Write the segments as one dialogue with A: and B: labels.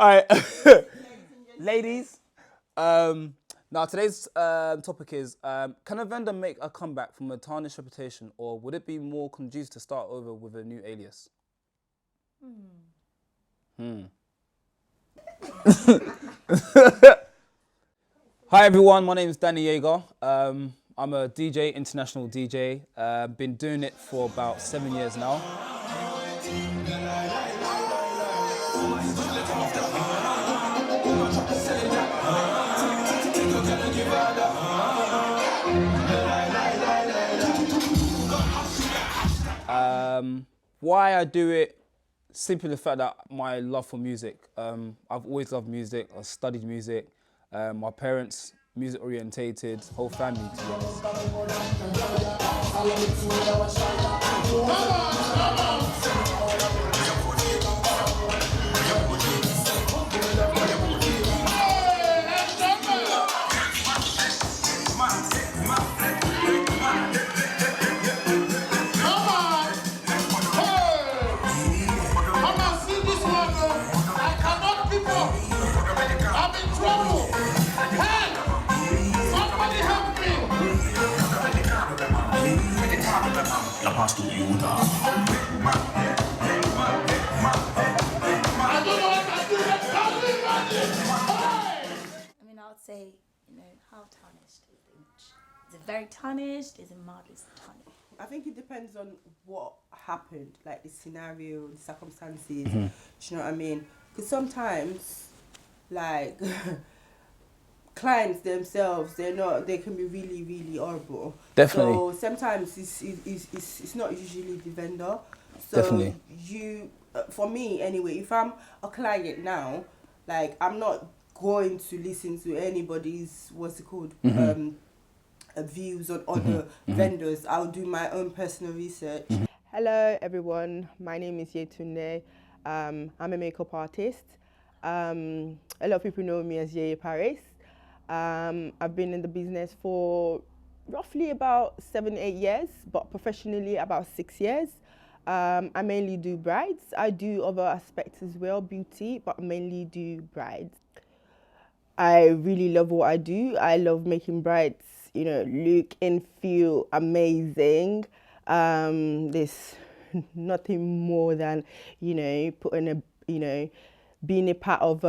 A: right. Ladies, now today's topic is, can a vendor make a comeback from a tarnished reputation, or would it be more conducive to start over with a new alias? Hi everyone, my name is Danny Yeager. I'm a DJ, international DJ. Been doing it for about 7 years now. Why I do it, simply the fact that my love for music. I've always loved music. I studied music. My parents, music orientated, whole family, to be honest.
B: I would say, how tarnished is the image? Is it very tarnished? Is it mildly tarnished?
C: I think it depends on what happened, like the scenario, the circumstances. Do you know what I mean? Because sometimes, like, clients themselves, they can be really, really horrible.
A: Definitely.
C: So sometimes it's not usually the vendor. So
A: Definitely.
C: For me anyway, if I'm a client now, like, I'm not going to listen to anybody's, views on other vendors. I'll do my own personal research. Hello everyone, my name is Yetunde. I'm a makeup artist. A lot of people know me as Yeye Paris. I've been in the business for roughly about 7-8 years, but professionally about 6 years. I mainly do brides. I do other aspects as well, beauty, but mainly do brides. I really love what I do. I love making brides, look and feel amazing. There's nothing more than, putting being a part of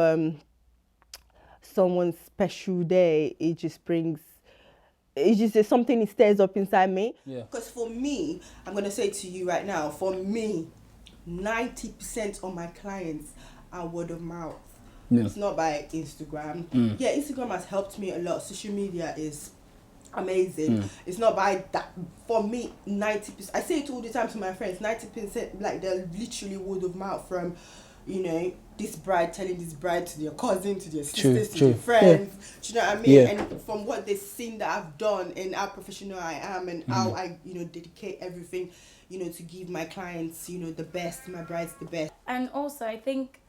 C: someone's special day. It just something that stirs up inside me. Because for me, I'm going to say to you right now, for me, 90% of my clients are word of mouth. It's not by Instagram. Yeah, Instagram has helped me a lot. Social media is amazing. It's not by that. For me, 90%, I say it all the time to my friends, 90%, like, they're literally word of mouth from, this bride telling this bride to their cousin, to their sisters, to their friends. Do you know what I mean? And from what they've seen that I've done and how professional I am and how I, dedicate everything, to give my clients, the best, my brides the best.
B: And also, I think,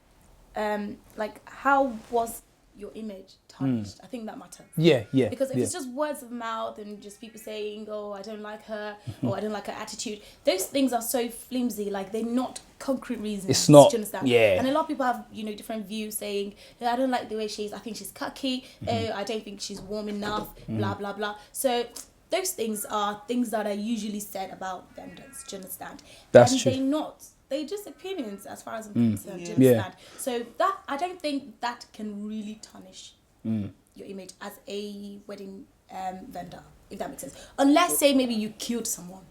B: how was your image tarnished? I think that matters.
A: Yeah.
B: Because if it's just words of mouth and just people saying, oh, I don't like her, or I don't like her attitude, those things are so flimsy, like, they're not concrete reasons.
A: It's not.
B: Do you understand?
A: Yeah.
B: And a lot of people have, different views saying, oh, I don't like the way she is, I think she's cocky, oh, I don't think she's warm enough, blah, blah, blah. So those things are things that are usually said about vendors. Do you understand?
A: That's true.
B: They're just opinions as far as I'm concerned. Do you understand? So that, I don't think that can really tarnish your image as a wedding vendor, if that makes sense. Unless, say, maybe you killed someone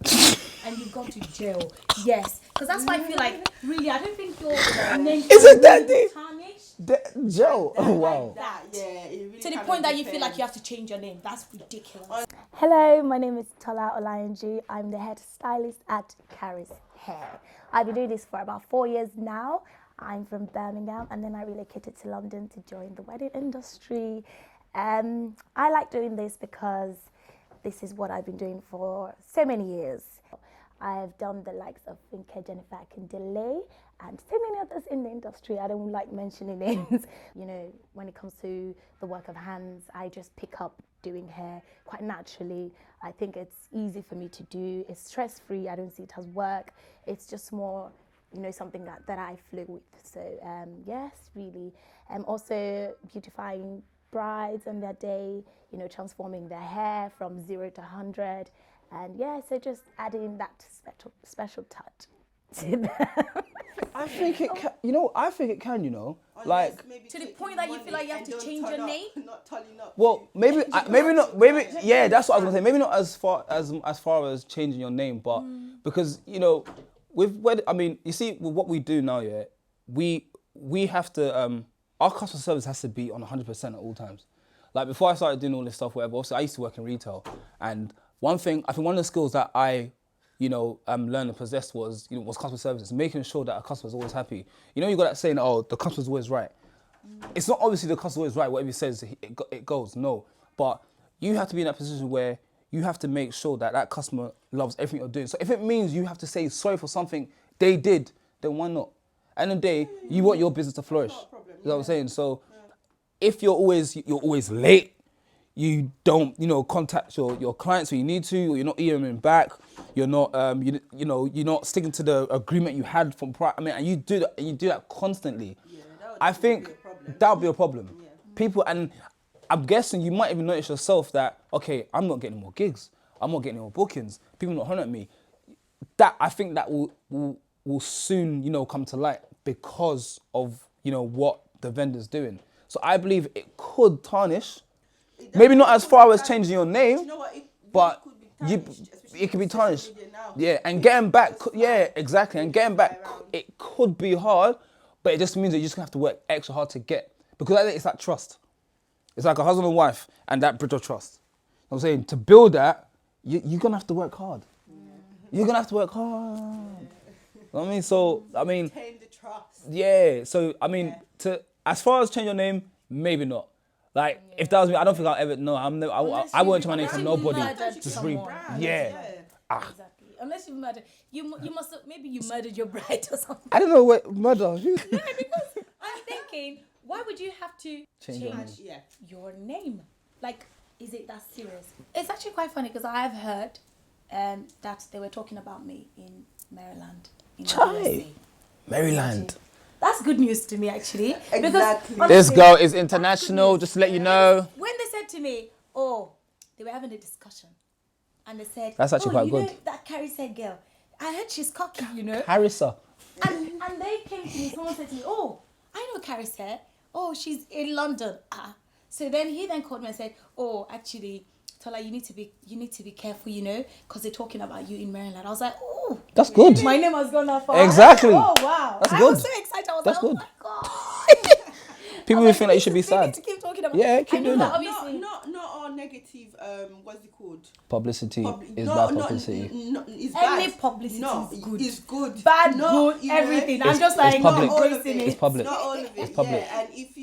B: and you got to jail. Yes. Because that's why I feel like, really, I don't think your name
A: Is it that
B: really
A: deep?
B: tarnished.
A: Joe, oh wow.
C: Like that, yeah. It really
B: To the point that you feel like you have to change your name. That's ridiculous.
D: Hello, my name is Tola Olayanji. I'm the head stylist at Carrie's Hair. I've been doing this for about 4 years now. I'm from Birmingham, and then I relocated to London to join the wedding industry. I like doing this because this is what I've been doing for so many years. I've done the likes of Funke, Jennifer Akindele, and so many others in the industry. I don't like mentioning names. When it comes to the work of hands, I just pick up doing hair quite naturally. I think it's easy for me to do. It's stress-free. I don't see it as work. It's just more something that I flew with. So yes, really. Also beautifying brides on their day, transforming their hair from 0 to 100. And yeah, so just adding that special touch to them.
A: I think it can, I think it can, like,
B: to the point that you feel like you have to change your name.
C: Not turning up.
A: well, maybe yeah, that's what I was gonna say. Maybe not as far as changing your name, but because you see, with what we do now, yeah, we have to our customer service has to be on 100% at all times. Like before I started doing all this stuff, whatever. Also, I used to work in retail, and I think one of the skills that I learned and possessed was customer service, making sure that a customer's always happy. You got that saying, oh, the customer's always right. It's not obviously the customer always right, whatever he says, it goes, no. But you have to be in that position where you have to make sure that customer loves everything you're doing. So if it means you have to say sorry for something they did, then why not? At the end of the day, you want your business to flourish. You know what I'm saying? So if you're always late, you don't, contact your clients when you need to, or you're not emailing back, you're not, you're not sticking to the agreement you had from prior. And you do that constantly. Yeah, I think that would be a problem. Yeah. People, and I'm guessing you might even notice yourself that, okay, I'm not getting more gigs, I'm not getting more bookings, people are not honoring me. That I think that will soon, come to light because of what the vendor's doing. So I believe it could tarnish. Maybe not as far as changing your name, but it could be tarnished. Yeah, and getting back, yeah, exactly. And getting back, it could be hard, but it just means that you're just gonna have to work extra hard to get. Because I think it's like trust. It's like a husband and wife and that bridge of trust. I'm saying, to build that, you're gonna have to work hard. You're gonna have to work hard. You know what I mean? So,
C: Maintain the trust.
A: Yeah, so, as far as change your name, maybe not. Like, if that was me, I don't think I'll ever, no, I won't change my name for nobody. Just read. Yeah.
B: Exactly. Unless you murdered, you must have, maybe you murdered your bride or something.
A: I don't know what murder.
B: No, because I'm thinking, why would you have to change your name? Like, is it that serious? It's actually quite funny because I have heard that they were talking about me in Maryland. In the USA.
A: Maryland.
B: That's good news to me, actually.
C: Exactly.
B: Because,
A: This girl is international, just to let you know.
B: When they said to me, they were having a discussion. And they said,
A: that's actually quite good.
B: Know that Carrie said girl, I heard she's cocky,
A: Carissa.
B: And they came to me, someone said to me, I know Carissa. She's in London. So then he called me and said, actually, Tola, you need to be careful, because they're talking about you in Maryland. I was like,
A: that's good.
B: My name has gone that far.
A: Exactly.
B: Oh wow.
A: That's good.
B: I was so excited. I was
A: that's
B: like,
A: good.
B: Oh my god.
A: People will think like you should be sad.
B: To keep talking about.
A: Yeah, keep doing that.
B: Obviously.
C: Not all negative. What's it called?
A: Publicity is bad publicity.
C: It's bad.
B: Any publicity is good.
C: It's good.
B: Bad, good, everything. I'm just like
A: public.
B: not embracing it.
A: It's public.
C: Not all of it.
A: It's public.
C: Yeah, and if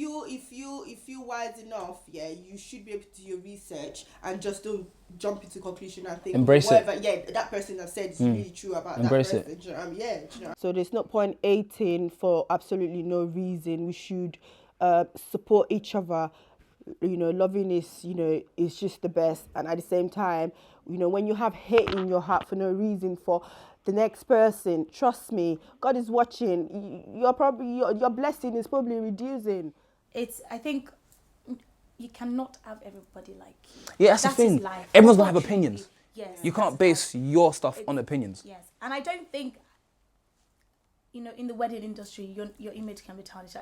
C: you wise enough, you should be able to do your research and just don't jump into conclusion and think
A: embrace
C: whatever.
A: it.
C: Yeah, that person has said is really true about
A: embrace
C: that person.
A: It.
C: So there's no point hating for absolutely no reason. We should support each other. Loving is is just the best. And at the same time, when you have hate in your heart for no reason for the next person, trust me, God is watching. Your blessing is probably reducing.
B: I think you cannot have everybody like you.
A: Yeah, that's the thing. Everyone's gonna have opinions.
B: Yes.
A: You can't base your stuff on opinions.
B: Yes, and I don't think in the wedding industry, your image can be tarnished.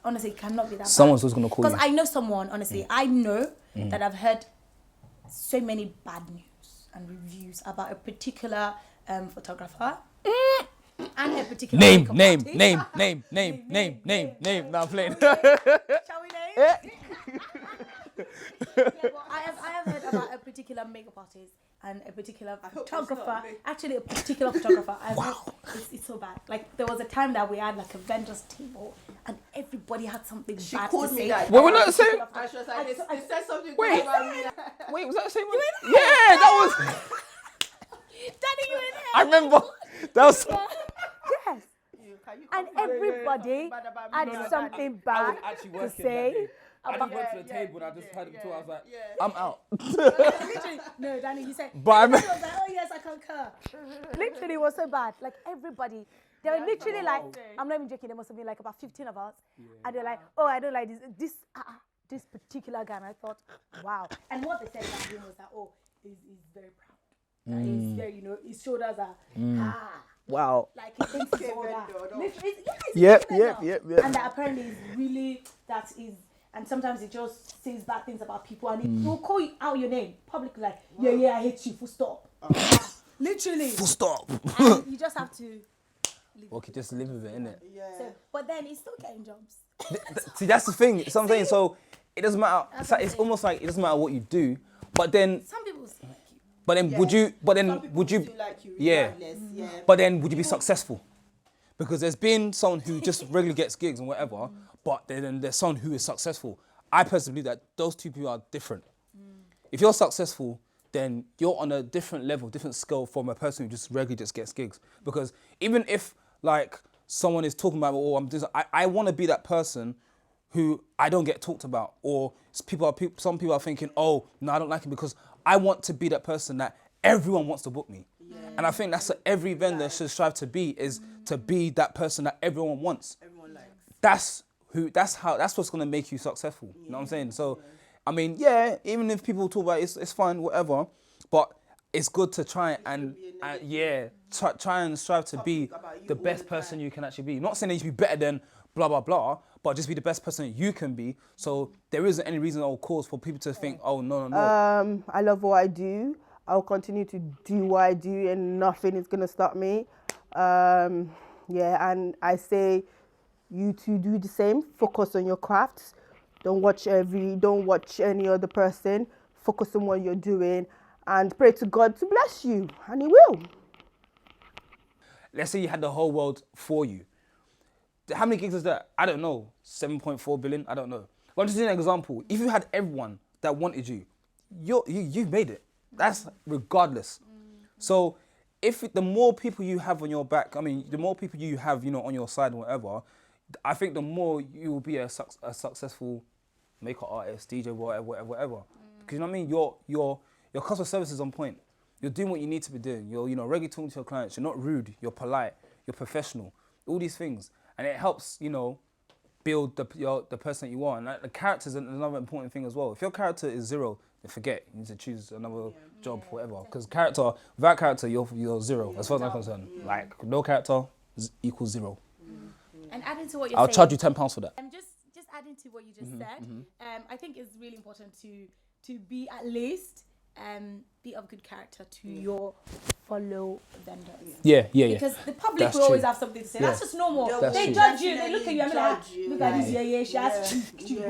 B: Honestly, it cannot be that
A: Someone's just going to call you.
B: Because I know someone, honestly, I know that I've heard so many bad news and reviews about a particular photographer and a particular
A: name.
B: makeup
A: No, I'm playing.
B: Shall we name? Yeah, well, I have heard about a particular makeup artist and a particular photographer. Actually, a particular photographer. It's so bad. Like, there was a time that we had like a vendor's table and everybody had something bad to say.
A: Well, we're not the same.
C: I was just like, they said something
A: Wait.
C: about me.
A: Wait, was that the same one? Yeah, that was.
B: Daddy, you were there.
A: I remember. That was.
D: Yes. And everybody had something bad to say.
A: I just went to the table and I just heard him talk. I was like, I'm out.
B: Literally, no, Danny, you said.
A: But I
B: was like, oh yes, I concur.
D: Literally, it was so bad. Like everybody, They were literally like, I'm not even joking, there must have been like about 15 of us. And they're like, oh, I don't like this particular guy. And I thought, wow. And what they said about him was that, oh, he's very proud. He's very, you know, his shoulders are,
A: Wow.
D: like he thinks he's all that.
A: Yep.
D: And that apparently is really, that is, and sometimes he just says bad things about people and he will call you out your name publicly, like, yeah, I hate you, full stop. Literally.
A: Full stop.
D: And you just have to
A: Okay, just live with it, innit?
C: Yeah.
D: So, but then he's still getting jobs.
A: See, that's the thing. It's something. So it doesn't matter. It's almost like it doesn't matter what you do. But then,
B: Some people still like you.
A: but then, would you? But then, would you?
C: Still like you
A: Yeah.
C: regardless, yeah.
A: But then, would you be successful? Because there's been someone who just regularly gets gigs and whatever, but then there's someone who is successful. I personally believe that those two people are different. If you're successful, then you're on a different level, different scale from a person who just regularly just gets gigs. Because even if like someone is talking about, oh, I want to be that person who I don't get talked about, or some people are thinking, oh, no, I don't like him because I want to be that person that everyone wants to book me. Yeah. And I think that's what every vendor should strive to be, is to be that person that everyone wants.
C: Everyone likes.
A: That's what's gonna make you successful. You know what I'm saying? So, I mean, yeah, even if people talk about it, it's fine, whatever. But it's good to try and try and strive to be the best person you can actually be. Not saying that you should be better than blah blah blah, but just be the best person you can be. So there isn't any reason or cause for people to think, oh no.
C: I love what I do. I'll continue to do what I do, and nothing is gonna stop me. And I say, you to do the same. Focus on your crafts. Don't watch any other person. Focus on what you're doing, and pray to God to bless you, and He will.
A: Let's say you had the whole world for you. How many gigs is that? I don't know. 7.4 billion? I don't know. But I'm just giving an example. If you had everyone that wanted you, you've made it. That's regardless. So if the more people you have on your back, I mean, the more people you have, you know, on your side or whatever, I think the more you will be a successful makeup artist, DJ, whatever. Because you know what I mean? Your customer service is on point. You're doing what you need to be doing. You're, you know, regularly talking to your clients. You're not rude. You're polite. You're professional. All these things. And it helps, you know, build the person that you are. And the character is another important thing as well. If your character is zero, then forget. You need to choose another job, whatever. Because without character, you're zero, as far as I'm concerned. Like, no character equals zero.
B: And adding to what you're
A: I'll
B: saying,
A: charge you £10 for that.
B: Just adding to what you just said, I think it's really important to be at least be of good character to your fellow vendors.
A: Yeah.
B: Because the public
A: That's
B: will always
A: true.
B: have something to say. That's just normal.
A: That's
B: They
A: true.
B: judge you. They look at you and be like, look at this, she has cheap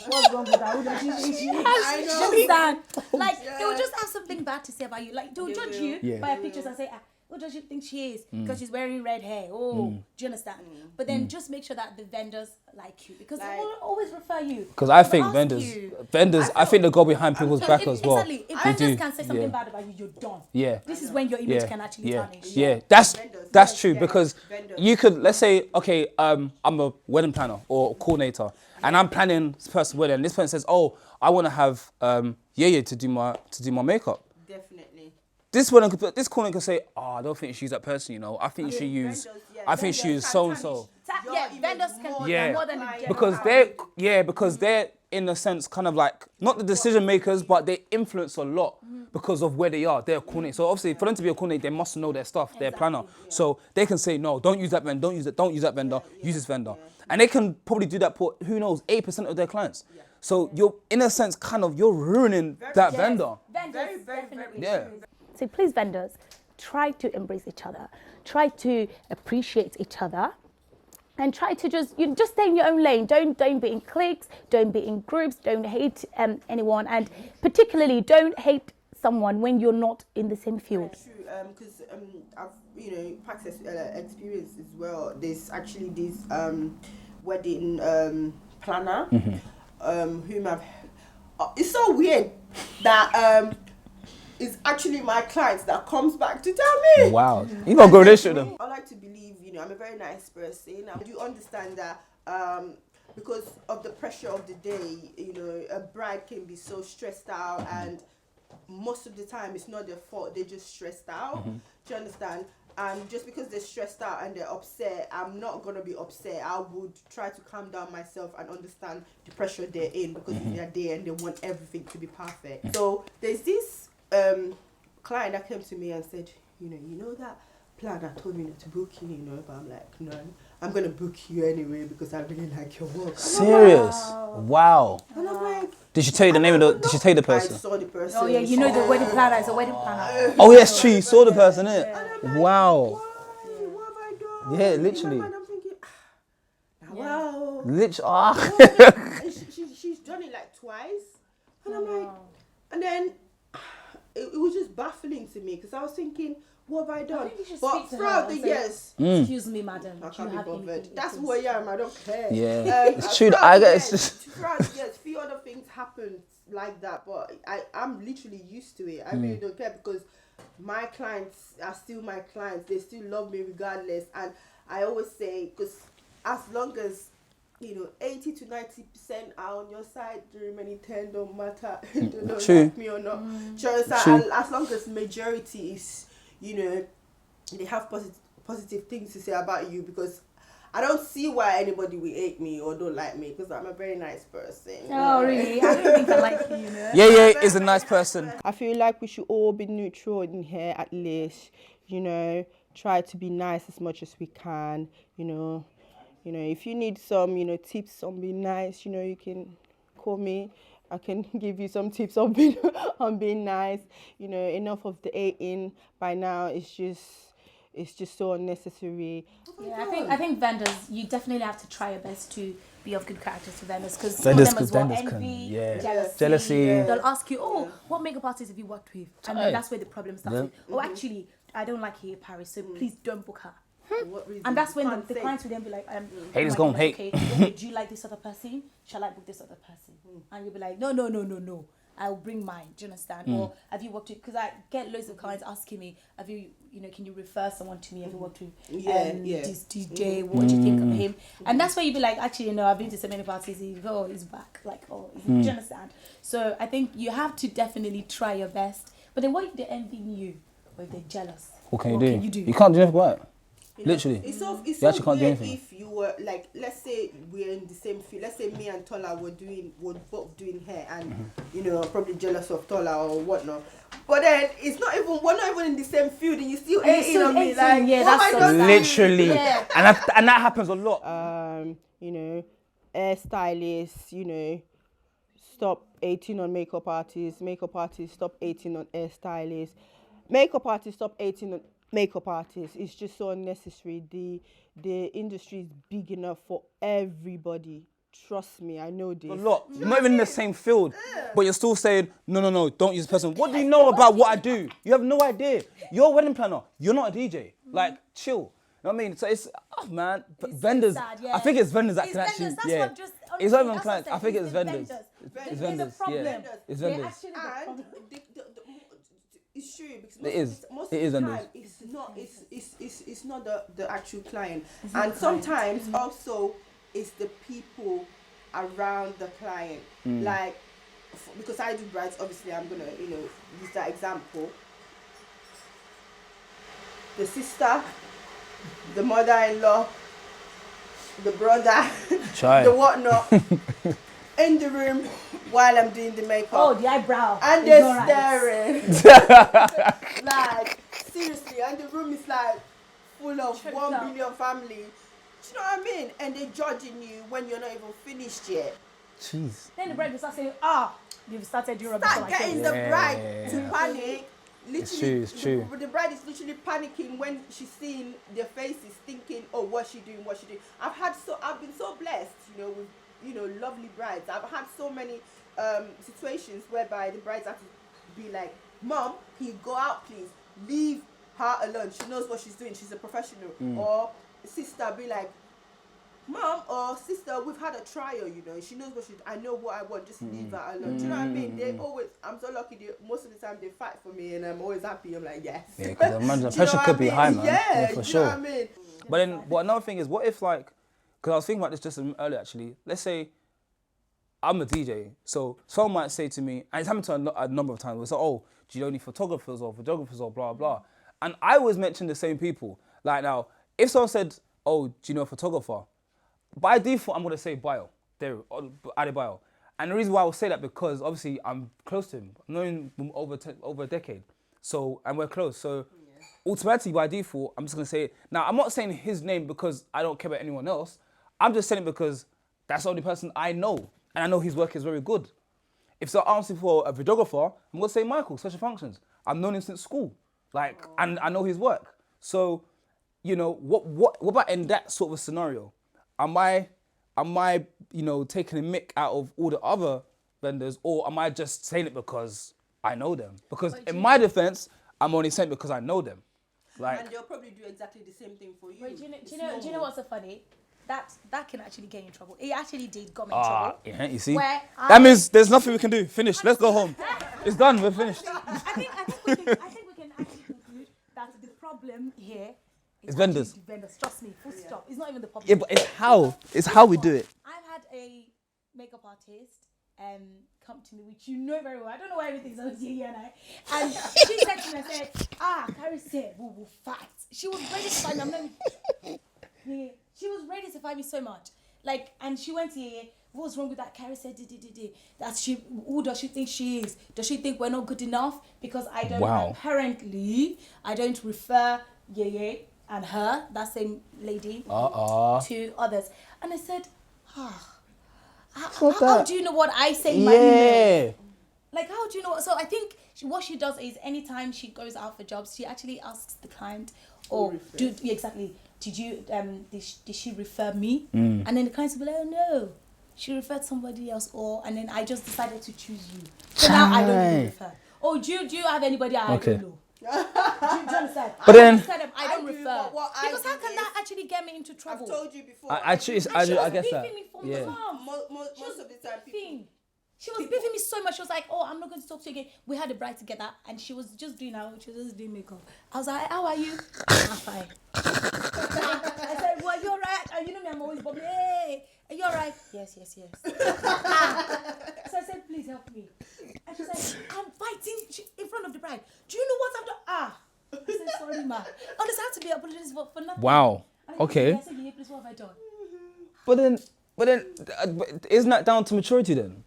B: What's wrong with that? Who does she think she is?
C: I know.
B: Just stand. Like, they will just have something bad to say about you. Like, they'll judge you by your pictures and say, who does she think she is? Because she's wearing red hair. Oh, do you understand? But then just make sure that the vendors like you, because they will always refer you.
A: Because I think vendors, I think they go behind people's back as well.
B: Exactly. If vendors can say something bad about you, you're done.
A: Yeah.
B: This is when your image can actually tarnish.
A: Yeah, that's true, because you could, let's say, okay, I'm a wedding planner or coordinator, and I'm planning this person's wedding, and this person says, oh, I want to have Yeye to do my makeup.
C: Definitely.
A: This corner could say, oh, I don't think she's that person, you know. I think she used so and so.
B: Vendors can more than
A: because they're in a sense kind of like not the decision makers, but they influence a lot because of where they are. They're a coordinator. So obviously, for them to be a coordinator, they must know their stuff, their planner. So they can say, no, don't use that vendor, don't use that vendor, use this vendor, and they can probably do that for, who knows, 8% of their clients. So you're in a sense kind of you're ruining that vendor.
B: Vendors, definitely.
A: Yeah.
D: So please, vendors, try to embrace each other, try to appreciate each other, and try to just stay in your own lane. Don't be in cliques, don't be in groups, don't hate anyone, and particularly don't hate someone when you're not in the same field.
C: True, because I've practiced experience as well. There's actually this wedding planner whom I've. It's so weird that it's actually my clients that comes back to tell me.
A: Wow, you got to go this with them.
C: I like to believe, I'm a very nice person. I do understand that because of the pressure of the day, a bride can be so stressed out, and most of the time it's not their fault. They're just stressed out. Do you understand? And just because they're stressed out and they're upset, I'm not going to be upset. I would try to calm down myself and understand the pressure they're in, because they're there and they want everything to be perfect. So there's this client that came to me and said, you know that planner told me not to book you, but I'm like, no, I'm going to book you anyway because I really like your work.
A: Serious? Wow.
C: And I'm like,
A: did she tell you the name of the? Did she tell you the person?
C: I saw the person.
B: Oh yeah, you know the wedding planner is a wedding planner.
A: Oh yes, true. You saw the person, innit?
C: Like,
A: Wow.
C: why? What have I done?
A: Yeah, literally.
C: And I'm thinking, wow.
A: Literally.
C: She's done it like twice. And I'm like, and then it was just baffling to me because I was thinking, what have I done? But throughout the years,
B: excuse me, madam.
C: I can't be bothered. That's who I am. I don't care.
A: Yeah, it's true. I guess it's just
C: throughout the years, few other things happened like that, but I'm literally used to it. I really don't care because my clients are still my clients. They still love me regardless. And I always say, because as long as 80 to 90% are on your side, the remaining 10 don't matter. They don't like me or not. And as long as majority is, they have positive things to say about you, because I don't see why anybody will hate me or don't like me, because I'm a very nice person.
B: Oh, really? I don't think I like you,
A: Yeah, is a nice person.
C: I feel like we should all be neutral in here at least, try to be nice as much as we can, if you need some, tips on being nice, you can call me. I can give you some tips on being nice. Enough of the hating by now. It's just so unnecessary.
B: Yeah, I think vendors, you definitely have to try your best to be of good character to vendors, because some of them as well envy, jealousy. They'll ask you, what makeup artist have you worked with? And then that's where the problem starts. Actually, I don't like her in Paris, so please don't book her. And that's when the clients will then be like,
A: haters gonna hate.
B: Okay, do you like this other person? Shall I book this other person? And you'll be like, no. I'll bring mine. Do you understand? Or have you worked with? Because I get loads of clients asking me, have you, can you refer someone to me? Have you worked with this DJ? What do you think of him? And that's where you'd be like, actually, I've been to so many parties. He's back. Do you understand? So I think you have to definitely try your best. But then what if they're envying you, or if they're jealous?
A: What can you do? You can't do anything about it. Literally.
C: It's so
A: actually can't do
C: weird
A: anything.
C: if you were like, let's say we're in the same field. Let's say me and Tola were both doing hair, and probably jealous of Tola or whatnot. But then we're not even in the same field, and you still hating on me. Like, that's
A: literally. Yeah. And that happens a lot.
C: Hairstylists, stop hating on makeup artists. Makeup artists, stop hating on hairstylists. Makeup artists, stop hating on makeup artists. It's just so unnecessary. The industry is big enough for everybody. Trust me, I know this.
A: A lot. You're not even in the same field, but you're still saying, no, don't use this person. What do you know about what I do? You have no idea. You're a wedding planner. You're not a DJ. Like, chill. You know what I mean? So it's, man, vendors.
B: Sad, yeah.
A: I think it's vendors that
B: It's
A: can
B: vendors,
A: actually,
B: that's what I'm just-
A: It's not even
B: that's
A: clients.
B: what
A: I think
B: I'm
A: it's
B: saying,
A: vendors.
B: There's
A: It's
B: a
A: vendors.
B: problem.
A: Yeah. It's vendors.
C: And it's true, because most
A: It
C: of
A: is
C: the
A: vendors.
C: time it's not the actual client, and sometimes also it's the people around the client. Like, because I do brides, obviously I'm gonna use that example. The sister, the mother-in-law, the brother, the whatnot, in the room while I'm doing the makeup.
B: Oh, the eyebrow.
C: And they're staring. Like, seriously, and the room is like full of 1 billion family. Do you know what I mean? And they're judging you when you're not even finished yet.
A: Jeez.
B: Then the bride will start saying, you've started your rubbish.
C: Start getting the bride to panic. Literally,
A: It's true.
C: The bride is literally panicking when she's seeing their faces, thinking, "Oh, what's she doing? What's she doing?" I've been so blessed, with lovely brides. I've had so many situations whereby the brides have to be like, "Mom, can you go out, please? Leave her alone. She knows what she's doing. She's a professional." Or sister be like, "Mom or sister, we've had a trial, she knows what I know what I want, just leave her alone." Do you know what I mean? They always, I'm so lucky, most of the time they fight for me, and I'm always happy. I'm like, yes.
A: Yeah, because the pressure could be high, man.
C: Yeah,
A: for
C: you
A: sure.
C: know what I mean?
A: But then, another thing is, what if because I was thinking about this just earlier actually. Let's say I'm a DJ, so someone might say to me, and it's happened to a number of times, where it's like, "Oh, do you know any photographers or videographers or blah blah?" And I always mention the same people. Like now, if someone said, oh, do you know a photographer? By default, I'm going to say bio. There, Adebayo. And the reason why I will say that because obviously I'm close to him. I've known him over a decade. So, and we're close. So automatically by default, I'm just going to say it. Now, I'm not saying his name because I don't care about anyone else. I'm just saying it because that's the only person I know. And I know his work is very good. If they're asking for a videographer, I'm going to say Michael, Special Functions. I've known him since school. Like, and I know his work. So, you know, what about in that sort of a scenario? Am I, you know, taking a mick out of all the other vendors, or am I just saying it because I know them? Because in my defense, I'm only saying it because I know them. Like,
C: and they'll probably do exactly the same thing for you.
B: Wait, do you know what's so funny? That can actually get you in trouble. It actually got me in trouble.
A: Yeah, you see?
B: That
A: means there's nothing we can do. Finish. Let's go home. It's done. We're finished.
B: I think we can actually conclude that the problem here is
A: It's vendors.
B: actually the vendors. Trust me, full stop. It's not even the problem.
A: Yeah, but it's how we do it.
B: I've had a makeup artist come to me, which you know very well. I don't know why everything's on TV and she said to me, I said, Carrie said we will fight. She was ready to fight me. Yeah, she was ready to fight me so much. Like, and she went here. What's wrong with that? Carrie said, that she. Who does she think she is? Does she think we're not good enough? Because I don't.
A: Wow.
B: Apparently, I don't refer Yeye and her, that same lady, to others. And I said, how do you know what I say in my email? Like, how do you know? So I think what she does is anytime she goes out for jobs, she actually asks the client, did you did she refer me? And then the client will be like, oh no, she referred somebody else, and then I just decided to choose you. So now I don't even refer. Oh, do you have anybody I don't know? Do you understand?
A: But then
B: I don't refer. Because how can that actually get me into trouble?
C: I've told you before.
A: I guess that.
B: Me from the farm.
C: Most of the time, people.
B: She was beefing me so much. She was like, oh, I'm not going to talk to you again. We had a bride together and she was just doing makeup. I was like, how are you? I'm fine. I said, well, you're right. And you know me, I'm always bubbly. Hey, are you all right? Yes. So I said, please help me. And she said, I'm fighting in front of the bride. Do you know what I've done? I said, sorry, ma. Oh, this had to be apologies for nothing.
A: Wow.
B: Okay. I said, yeah, please, what have I done?
A: But then, isn't that down to maturity then?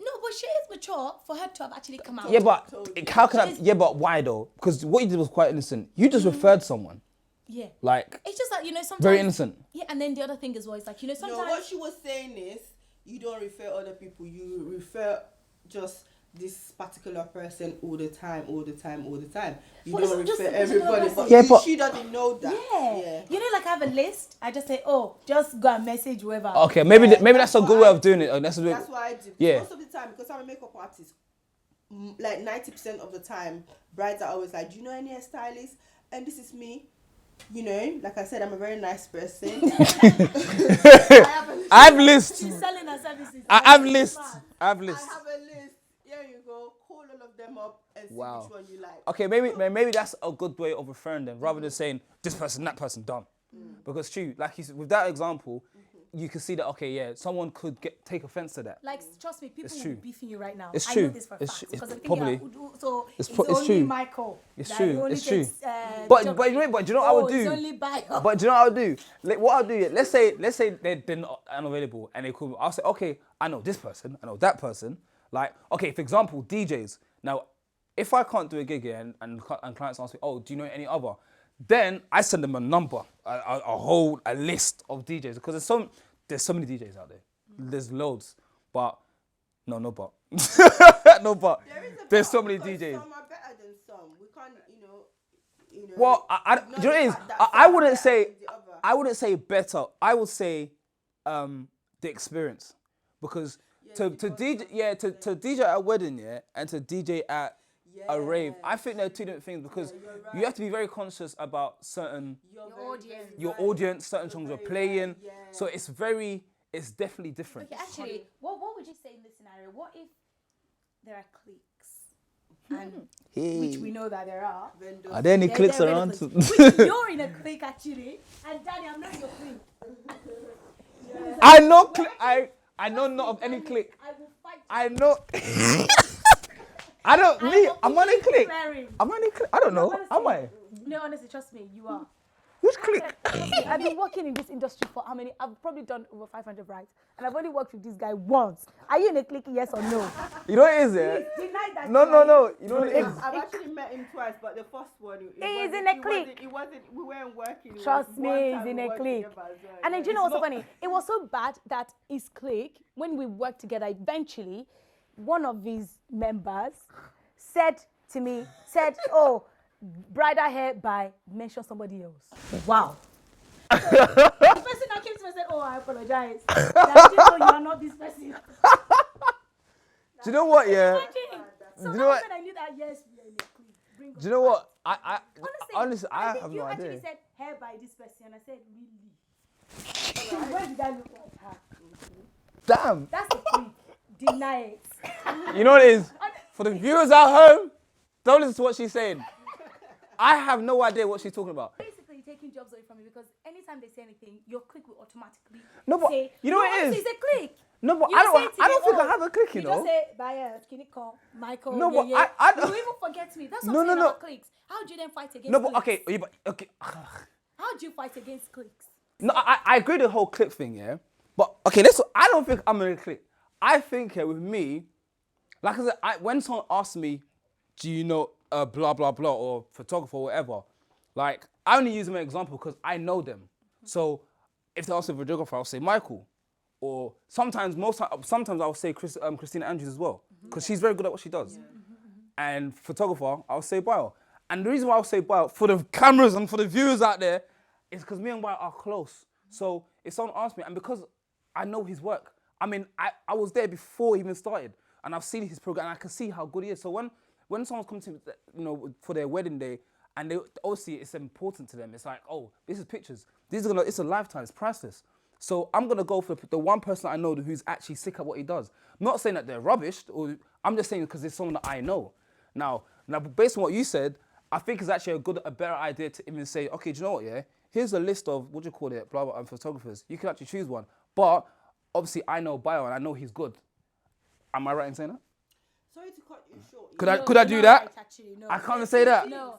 B: No, but she is mature for her to have actually come out.
A: Yeah, but how can I? Yeah, but why though? Because what you did was quite innocent. You just referred someone.
B: Yeah.
A: Like.
B: It's just that, you know, sometimes.
A: Very innocent.
B: Yeah, and then the other thing as well is like, you know, sometimes.
C: No, what she was saying is, you don't refer other people. You refer just this particular person all the time. You don't refer everybody. But she doesn't know that.
B: Yeah. You know, like I have a list. I just say, oh, just go and message whoever.
A: Okay, maybe that's a good way of doing it. That's
C: what I do.
A: Yeah.
C: Most of the time, because I'm a makeup artist, like 90% of the time, brides are always like, do you know any hairstylist? And this is me. You know, like I said, I'm a very nice person.
A: I have lists.
B: She's selling her services.
A: I have lists.
C: I have a list. Here you go. Call all of them up and see which one you like.
A: Okay, maybe that's a good way of referring them, rather than saying this person, that person, done. Because true, like you said, with that example, you can see that, okay, yeah, someone could take offense to that.
B: Like, trust me, people will be beefing you right now.
A: It's
B: I
A: true.
B: know this for a fact. Because
A: Probably.
B: It's
A: It's
B: only
A: true.
B: Michael.
A: It's true.
B: It's
A: true. But do you know what I would do?
B: It's only bio.
A: But do you know what I would do? Like, what I'll do, let's say they're not unavailable and they call me. I'll say, okay, I know this person, I know that person. Like, okay, for example, DJs. Now, if I can't do a gig here and clients ask me, oh, do you know any other? Then I send them a number, a list of DJs, because there's so many DJs out there. There's loads, but no but. There's so many DJs.
C: Some are better than some. We can't, you know.
A: Well, do you know what it is? I wouldn't say better. I would say the experience, because to DJ at a wedding, and to DJ at a rave, I think they're two different things, because you have to be very conscious about your audience, certain songs you're playing. So it's definitely different.
B: Okay, actually, what would you say in this scenario? What if there are cliques, and which we know that there are.
A: Are there any cliques around?
B: Which you're in a clique actually, and Daddy, I'm not your clique.
A: I know I know not of any clique.
B: I will fight you.
A: I know. I don't, I'm on a click.
B: Declaring.
A: I'm on a click. I don't know.
D: honestly,
A: Am I?
D: No, honestly, trust me, you are.
A: Which click?
D: Honestly, I've been working in this industry for how many? I've probably done over 500 rides, and I've only worked with this guy once. Are you in a click? Yes or no?
A: You know what it is, yeah?
D: Deny that.
A: No. You know what it is?
C: I've actually met him twice, but the first one,
D: He is in a clique.
C: We weren't working.
D: Trust me, he's in a clique. And then do you know what's so funny? It was so bad that his clique, when we worked together, eventually, one of his members said to me, oh, bridal hair by mention somebody else. Wow. So, the person that came to me and said, oh, I apologize. That you know you are not this person.
A: Do you know what, yeah?
D: Imagine. So
A: Do you know what?
D: I knew that, yes, we are in a clique. Bring
A: Do you know what?
D: Honestly,
A: I
D: think
A: have
D: you
A: no
D: actually
A: idea.
D: said hair by this person, and I said, really? Where did I look like her?
A: Damn.
D: That's the clique. Deny it.
A: You know what it is? For the viewers at home, don't listen to what she's saying. I have no idea what she's talking about.
D: Basically, taking jobs away from you because anytime they say anything, your clique will automatically
A: No, but
D: say,
A: you know what it is?
D: It's a clique.
A: No, but
D: You
A: I
D: say
A: don't
D: to
A: think
D: me,
A: I have a click, you
D: You
A: know?
D: just say, Bayer, Kiniko, Michael,
A: No, but
D: yeah.
A: I don't-
D: You even forget me. That's what
A: No,
D: I'm saying
A: no.
D: about cliques. How do you then fight against
A: No, but
D: cliques?
A: okay.
D: How do you fight against cliques?
A: No, I agree with the whole click thing, yeah? But, okay, I don't think I'm in a click. I think, with me, like I said, when someone asks me, do you know blah, blah, blah, or photographer or whatever, like, I only use them as an example because I know them. So, if they ask me for a photographer, I'll say Michael. Or sometimes I'll say Christina Andrews as well, because she's very good at what she does. And photographer, I'll say Bio. And the reason why I'll say Bio, for the cameras and for the viewers out there, is because me and Bio are close. So if someone asks me, and because I know his work, I mean, I was there before he even started, and I've seen his program, and I can see how good he is. So when someone's coming to me, for their wedding day, and they obviously it's important to them, it's like, oh, this is pictures. It's a lifetime, it's priceless. So I'm gonna go for the one person I know who's actually sick at what he does. I'm not saying that they're rubbish, or I'm just saying because it's someone that I know. Now, based on what you said, I think it's actually a better idea to even say, okay, do you know what? Yeah, here's a list of blah blah, photographers. You can actually choose one, but obviously I know Bio and I know he's good. Am I right in saying that?
C: Sorry to cut you short.
A: Could I do that?
D: Right, actually, no.
A: I can't say that.
D: No.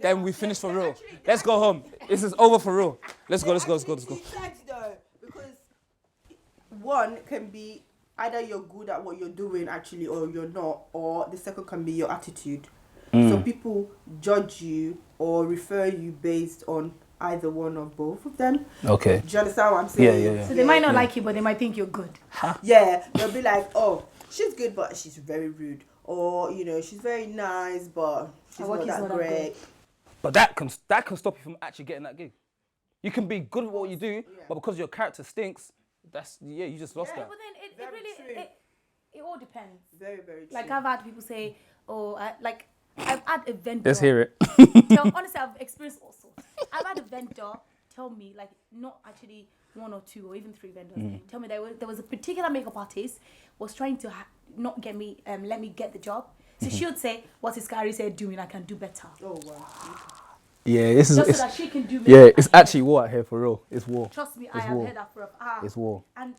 A: Then we finish for real. Let's go home. This is over for real. Let's go.
C: He said though, because one can be either you're good at what you're doing actually, or you're not, or the second can be your attitude. So people judge you or refer you based on either one of both of them.
A: Okay.
C: Do you understand what I'm saying?
A: Yeah.
D: So they might not like you, but they might think you're good.
C: Yeah, they'll be like, oh, she's good, but she's very rude. Or, she's very nice, but she's not that great.
A: But that can stop you from actually getting that gig. You can be good at what you do, but because your character stinks, you just lost that.
D: But then it all depends.
C: Very, very true.
D: Like I've had people say, I've had a vendor.
A: Let's hear it.
D: Honestly, I've experienced all sorts. I've had a vendor tell me, like, not actually one or two or even three vendors, tell me there was a particular makeup artist was trying to not get me, let me get the job. So she would say, what is Carrie said doing? I can do better.
C: Oh, wow.
A: Yeah, this is
D: just so that she can do makeup.
A: Yeah, it's actually war out here for real. It's war.
D: Trust me,
A: It's
D: I have
A: war.
D: heard that for
A: It's war.
D: And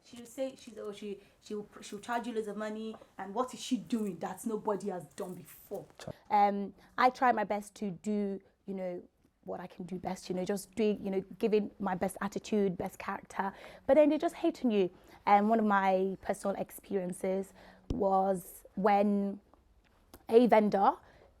D: she'll say she'll charge you loads of money, and what is she doing that nobody has done before? I try my best to do what I can do best, just doing, giving my best attitude, best character, but then they just hate on you. And one of my personal experiences was when a vendor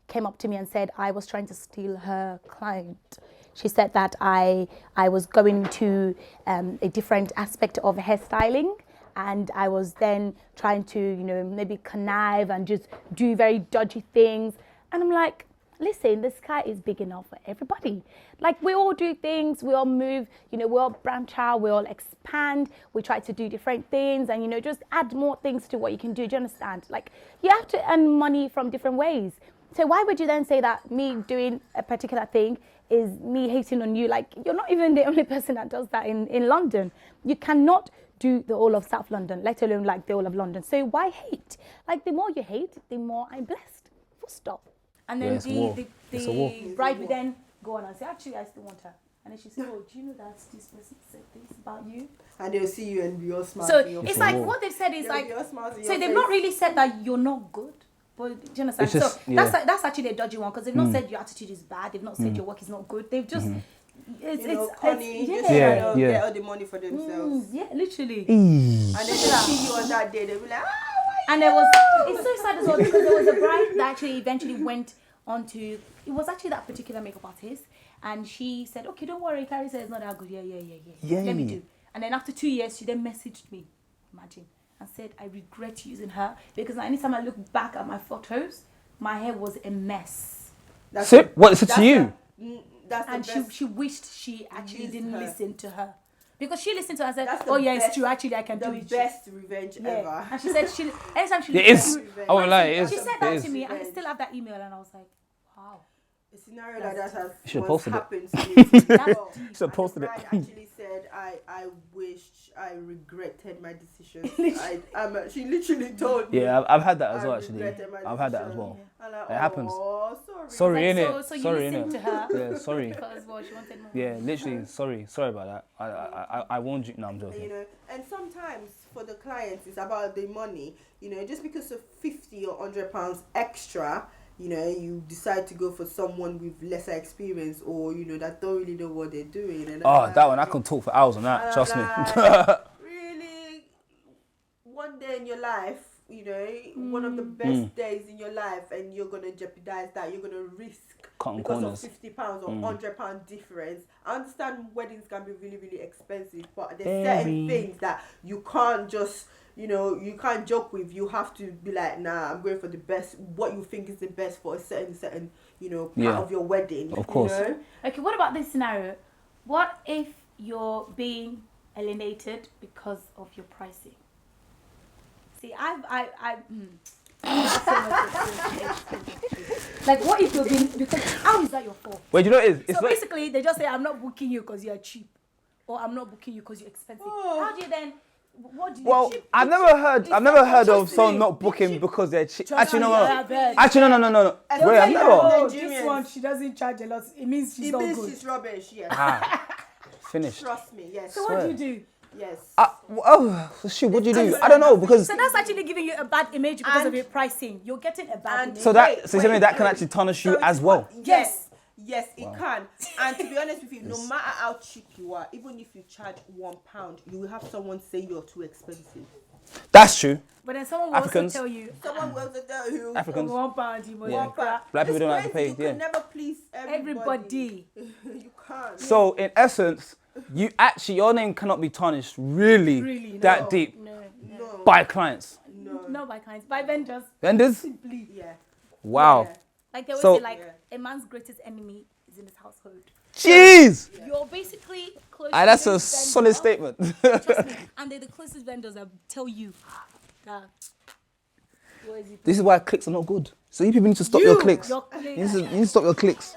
D: came up to me and said I was trying to steal her client. She said that I was going to a different aspect of hairstyling, and I was then trying to, maybe connive and just do very dodgy things. And I'm like, listen, the sky is big enough for everybody. Like, we all do things, we all move, we all branch out, we all expand, we try to do different things and, just add more things to what you can do. Do you understand? Like, you have to earn money from different ways. So why would you then say that me doing a particular thing is me hating on you? Like, you're not even the only person that does that in London. You cannot do the whole of South London, let alone like the whole of London. So why hate? Like, the more you hate, the more I'm blessed. Full stop. And then the bride would then go on and say, actually, I still want her.
B: And then she said, oh, do you know that this person said this about you?
C: And they'll see you and be all smart.
B: So
C: in your
B: it's
C: face.
B: like what they've said is
C: They'll
B: like,
C: be all smart in
B: so
C: your
B: they've
C: face.
B: not really said that you're not good. But do you understand?
A: It's just-
B: So
A: yeah.
B: that's actually a dodgy one because they've not said your attitude is bad. They've not said your work is not good. They've just,
C: Connie, just
A: Yeah,
C: trying to
A: yeah.
C: get all the money for themselves.
B: yeah, literally.
C: And then they see you on that day, they'll be like,
B: And there was, it's so sad as well because there was a bride that actually eventually went on to, it was actually that particular makeup artist. And she said, okay, don't worry, Carrie said it's not that good. Yeah. Let me do. And then after 2 years, she then messaged me, imagine, and said, I regret using her because anytime I look back at my photos, my hair was a mess.
A: What is it to you?
C: That's the
B: And
C: best.
B: she wished she actually
C: Used
B: didn't
C: her.
B: listen to her. Because she listened to her and said,
C: That's the
B: oh yeah,
C: best-
B: it's true, actually I can do
C: The
B: it.
C: best revenge
B: Yeah.
C: ever.
B: And she said, anytime she
A: It is.
C: Revenge.
A: I won't lie, it is.
B: She said
A: It
B: that
A: is.
B: to me, and I still have that email, and I was like, wow.
C: A scenario like that has
A: should have
C: once
A: posted it.
C: happened to me.
B: That's
C: Well,
B: deep.
A: Should have posted
C: the
A: it.
C: bride actually said, I wished I regretted my decisions. She literally told me.
A: Yeah, I've had that as
C: I
A: well, actually.
C: regretted my
A: I've had that as
C: decision.
A: well.
C: I'm like,
A: It happens.
C: Oh, sorry.
A: Sorry,
B: Like,
A: innit?
B: so you
A: Sorry,
B: listened
A: innit?
B: to her.
A: Yeah, sorry.
B: Because well, she wanted more.
A: Yeah, literally, sorry about that. I warned you. No, I'm
C: You
A: joking.
C: know, and sometimes for the clients, it's about the money. You know, just because of 50 or £100 extra, you know, you decide to go for someone with lesser experience or, you know, that don't really know what they're doing. And
A: Oh, that one, I can talk for hours on that,
C: and
A: trust me.
C: like, really, one day in your life, you know, one of the best days in your life, and you're going to jeopardize that. You're going to risk
A: Cutting
C: because
A: corners.
C: of £50 or £100 difference. I understand weddings can be really, really expensive, but there's certain things that you can't just, you know, you can't joke with. You have to be like, nah, I'm going for the best, what you think is the best for a certain, you know, part of your wedding.
A: Of course.
C: You know?
B: Okay, what about this scenario? What if you're being alienated because of your pricing? See, like, what if you're being, because how is that your fault?
A: Wait, you know what it is? It's
B: So
A: like,
B: basically, they just say, I'm not booking you because you're cheap, or I'm not booking you because you're expensive. How do you then? What do you?
A: well,
B: cheap-
A: I've
B: cheap-
A: never heard
C: Trust
A: of someone
C: me,
A: not
C: be
A: booking
C: cheap.
A: because they're cheap.
B: Trust
A: Actually,
B: me,
A: no.
B: I've heard.
A: Actually, no.
C: And
A: Wait, I've
C: say,
A: never.
C: oh,
B: This one, she doesn't charge a lot. It means she's
C: It
B: not
C: means
B: good.
C: she's rubbish, yes.
A: Finished.
C: Trust me, yes.
B: So what do you do?
C: Yes.
A: Oh, shoot, what do you do? I don't know, because...
B: So that's actually giving you a bad image because of your pricing. You're getting a bad image.
A: So that, so you're saying that can actually tarnish you as well?
C: Yes, it can. And to be honest with you, no matter how cheap you are, even if you charge £1, you will have someone say you're too expensive.
A: That's true.
B: But then someone will
A: Africans.
B: also tell you,
C: Someone will tell you.
A: Africans.
B: £1, you must
A: Yeah.
B: cry.
A: Black people
C: It's
A: don't have to
C: crazy,
A: pay,
C: You
A: yeah.
C: can never please everybody.
B: Everybody.
C: You can't.
A: So, in essence, you actually, your name cannot be tarnished really that
B: no.
A: deep
B: No.
A: by clients.
C: No.
B: Not by clients, by vendors.
A: Vendors?
B: Simply.
C: Yeah.
A: Wow.
C: Yeah.
B: Like they always
A: So-
B: say, like, a man's greatest enemy is in his household.
A: Jeez!
B: You're basically close
A: Ah, that's
B: to
A: a
B: this
A: solid
B: vendor,
A: statement.
B: trust me, and they're the closest vendors that tell you that. What is it?
A: This is why clicks are not good. So you people need to stop your clicks.
B: Your
A: You need to stop your clicks.